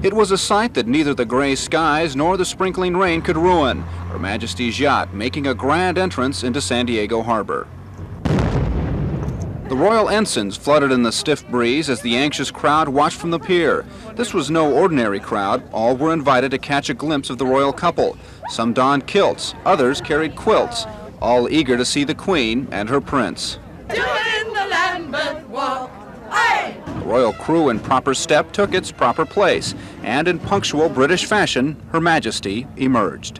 It was a sight that neither the gray skies nor the sprinkling rain could ruin. Her Majesty's yacht making a grand entrance into San Diego Harbor. The royal ensigns flooded in the stiff breeze as the anxious crowd watched from the pier. This was no ordinary crowd. All were invited to catch a glimpse of the royal couple. Some donned kilts, others carried quilts, all eager to see the Queen and her prince. Doing the Lambeth walk. Aye. The royal crew in proper step took its proper place, and in punctual British fashion, Her Majesty emerged.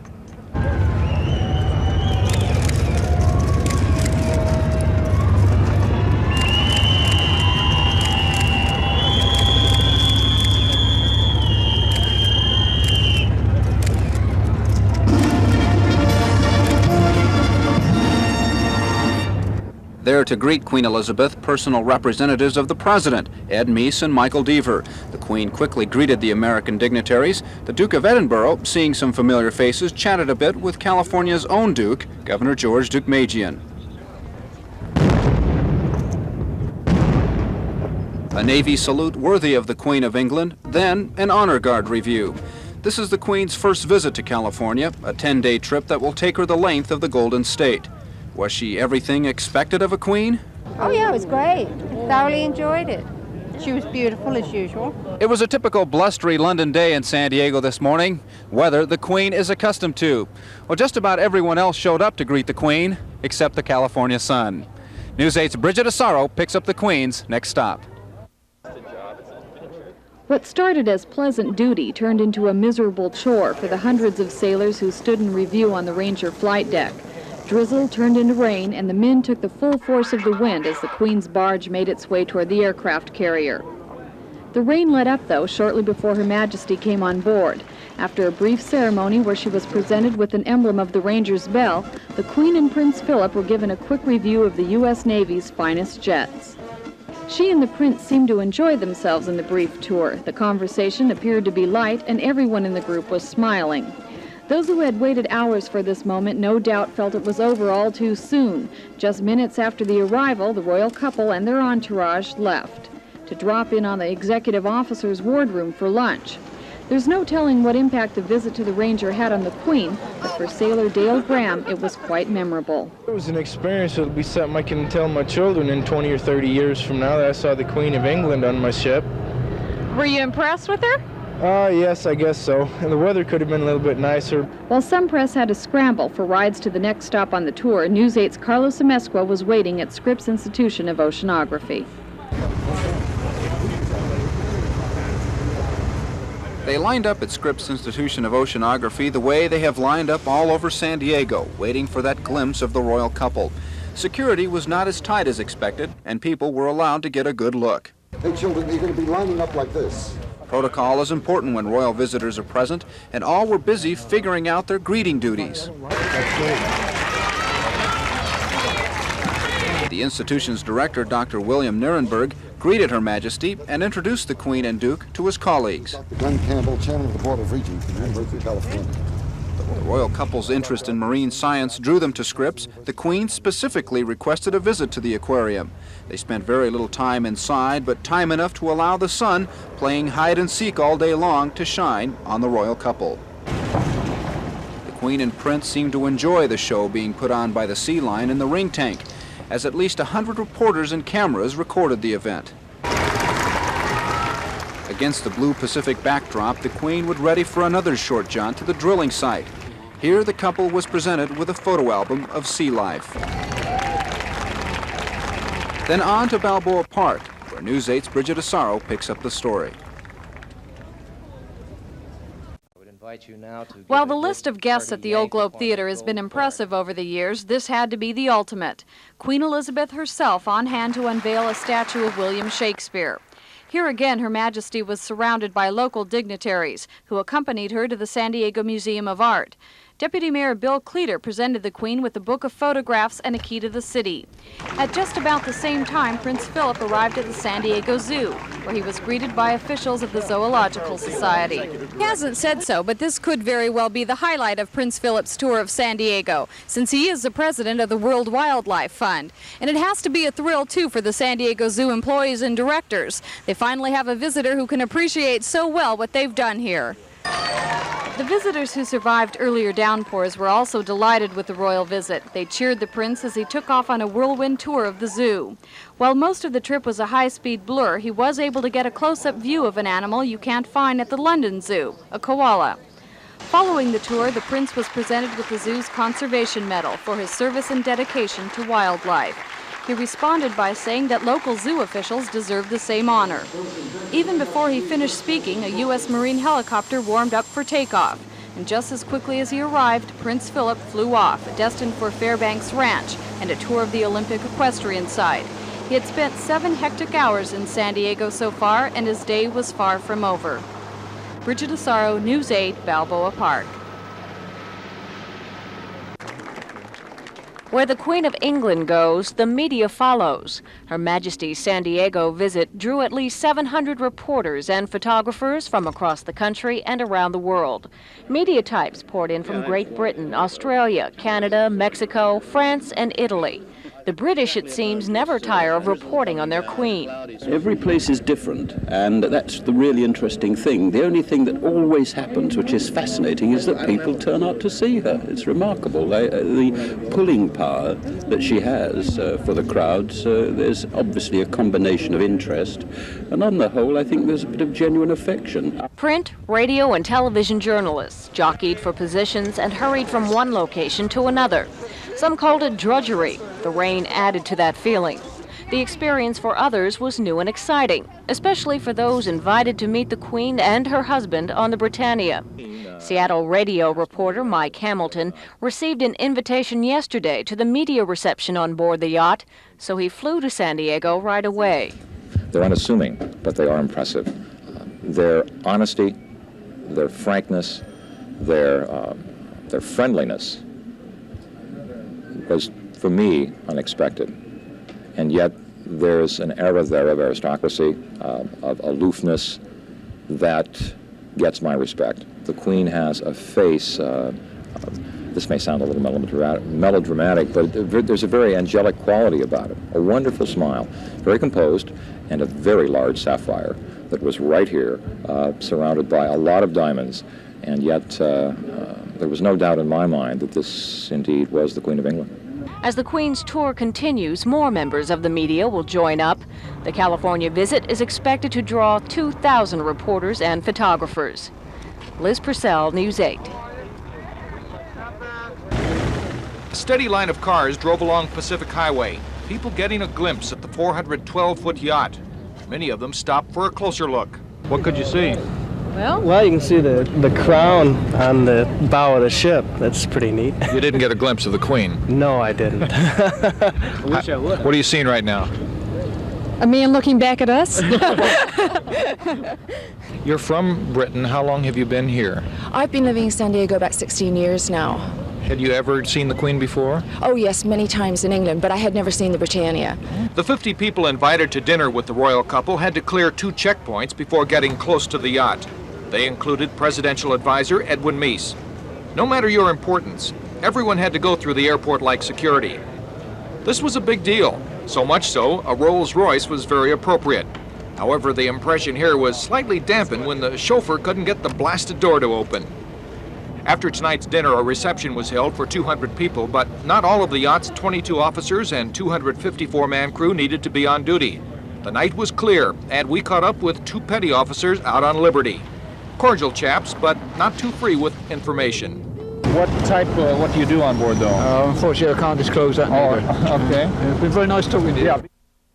There to greet Queen Elizabeth, personal representatives of the President, Ed Meese and Michael Deaver. The Queen quickly greeted the American dignitaries. The Duke of Edinburgh, seeing some familiar faces, chatted a bit with California's own Duke, Governor George Deukmejian. A Navy salute worthy of the Queen of England, then an Honor Guard review. This is the Queen's first visit to California, a 10-day trip that will take her the length of the Golden State. Was she everything expected of a queen? Oh yeah, it was great. Thoroughly enjoyed it. She was beautiful as usual. It was a typical blustery London day in San Diego this morning, weather the Queen is accustomed to. Well, just about everyone else showed up to greet the Queen, except the California sun. News 8's Bridget Asaro picks up the Queen's next stop. What started as pleasant duty turned into a miserable chore for the hundreds of sailors who stood in review on the Ranger flight deck. Drizzle turned into rain, and the men took the full force of the wind as the Queen's barge made its way toward the aircraft carrier. The rain let up, though, shortly before Her Majesty came on board. After a brief ceremony where she was presented with an emblem of the Ranger's bell, the Queen and Prince Philip were given a quick review of the U.S. Navy's finest jets. She and the Prince seemed to enjoy themselves in the brief tour. The conversation appeared to be light, and everyone in the group was smiling. Those who had waited hours for this moment no doubt felt it was over all too soon. Just minutes after the arrival, the royal couple and their entourage left to drop in on the executive officer's wardroom for lunch. There's no telling what impact the visit to the Ranger had on the Queen, but for sailor Dale Graham, it was quite memorable. It was an experience that will be something I can tell my children in 20 or 30 years from now that I saw the Queen of England on my ship. Were you impressed with her? Yes, I guess so. And the weather could have been a little bit nicer. While some press had to scramble for rides to the next stop on the tour, News 8's Carlos Amezcua was waiting at Scripps Institution of Oceanography. They lined up at Scripps Institution of Oceanography the way they have lined up all over San Diego, waiting for that glimpse of the royal couple. Security was not as tight as expected, and people were allowed to get a good look. Hey, children, you're going to be lining up like this. Protocol is important when royal visitors are present, and all were busy figuring out their greeting duties. The institution's director, Dr. William Nirenberg, greeted Her Majesty and introduced the Queen and Duke to his colleagues. Dr. Glenn Campbell, chairman of the Board of Regents for the University of California. The royal couple's interest in marine science drew them to Scripps. The Queen specifically requested a visit to the aquarium. They spent very little time inside, but time enough to allow the sun, playing hide and seek all day long, to shine on the royal couple. The Queen and Prince seemed to enjoy the show being put on by the sea lion in the ring tank, as at least 100 reporters and cameras recorded the event. Against the blue Pacific backdrop, the Queen would ready for another short jaunt to the drilling site. Here, the couple was presented with a photo album of sea life. Then on to Balboa Park, where News 8's Bridget Asaro picks up the story. While the list of guests at the Old Globe Theater has been impressive over the years, this had to be the ultimate. Queen Elizabeth herself on hand to unveil a statue of William Shakespeare. Here again, Her Majesty was surrounded by local dignitaries who accompanied her to the San Diego Museum of Art. Deputy Mayor Bill Cleater presented the Queen with a book of photographs and a key to the city. At just about the same time, Prince Philip arrived at the San Diego Zoo, where he was greeted by officials of the Zoological Society. He hasn't said so, but this could very well be the highlight of Prince Philip's tour of San Diego, since he is the president of the World Wildlife Fund. And it has to be a thrill, too, for the San Diego Zoo employees and directors. They finally have a visitor who can appreciate so well what they've done here. The visitors who survived earlier downpours were also delighted with the royal visit. They cheered the prince as he took off on a whirlwind tour of the zoo. While most of the trip was a high-speed blur, he was able to get a close-up view of an animal you can't find at the London Zoo, a koala. Following the tour, the prince was presented with the zoo's conservation medal for his service and dedication to wildlife. He responded by saying that local zoo officials deserve the same honor. Even before he finished speaking, a U.S. Marine helicopter warmed up for takeoff. And just as quickly as he arrived, Prince Philip flew off, destined for Fairbanks Ranch and a tour of the Olympic equestrian site. He had spent 7 hectic hours in San Diego so far, and his day was far from over. Bridget Asaro, News 8, Balboa Park. Where the Queen of England goes, the media follows. Her Majesty's San Diego visit drew at least 700 reporters and photographers from across the country and around the world. Media types poured in from Great Britain, Australia, Canada, Mexico, France, and Italy. The British, it seems, never tire of reporting on their Queen. Every place is different, and that's the really interesting thing. The only thing that always happens, which is fascinating, is that people turn out to see her. It's remarkable. The pulling power that she has for the crowds, there's obviously a combination of interest, and on the whole, I think there's a bit of genuine affection. Print, radio, and television journalists jockeyed for positions and hurried from one location to another. Some called it drudgery. The rain added to that feeling. The experience for others was new and exciting, especially for those invited to meet the Queen and her husband on the Britannia. Seattle radio reporter Mike Hamilton received an invitation yesterday to the media reception on board the yacht, so he flew to San Diego right away. They're unassuming, but they are impressive. Their honesty, their frankness, their friendliness was, for me, unexpected. And yet there's an era there of aristocracy, of aloofness, that gets my respect. The Queen has a face, this may sound a little melodramatic, but there's a very angelic quality about it. A wonderful smile, very composed, and a very large sapphire that was right here, surrounded by a lot of diamonds. And yet there was no doubt in my mind that this indeed was the Queen of England. As the Queen's tour continues, more members of the media will join up. The California visit is expected to draw 2,000 reporters and photographers. Liz Purcell, News 8. A steady line of cars drove along Pacific Highway, people getting a glimpse at the 412-foot yacht. Many of them stopped for a closer look. What could you see? Well, you can see the crown on the bow of the ship. That's pretty neat. You didn't get a glimpse of the Queen? No, I didn't. I wish I would. What are you seeing right now? A man looking back at us. You're from Britain. How long have you been here? I've been living in San Diego about 16 years now. Had you ever seen the Queen before? Oh yes, many times in England, but I had never seen the Britannia. The 50 people invited to dinner with the royal couple had to clear 2 checkpoints before getting close to the yacht. They included presidential advisor Edwin Meese. No matter your importance, everyone had to go through the airport-like security. This was a big deal, so much so a Rolls-Royce was very appropriate. However, the impression here was slightly dampened when the chauffeur couldn't get the blasted door to open. After tonight's dinner, a reception was held for 200 people, but not all of the yacht's 22 officers and 254-man crew needed to be on duty. The night was clear, and we caught up with 2 petty officers out on liberty. Cordial chaps, but not too free with information. What do you do on board, though? Unfortunately, I can't disclose that. Oh, okay. It's been very nice talking to you. Yeah.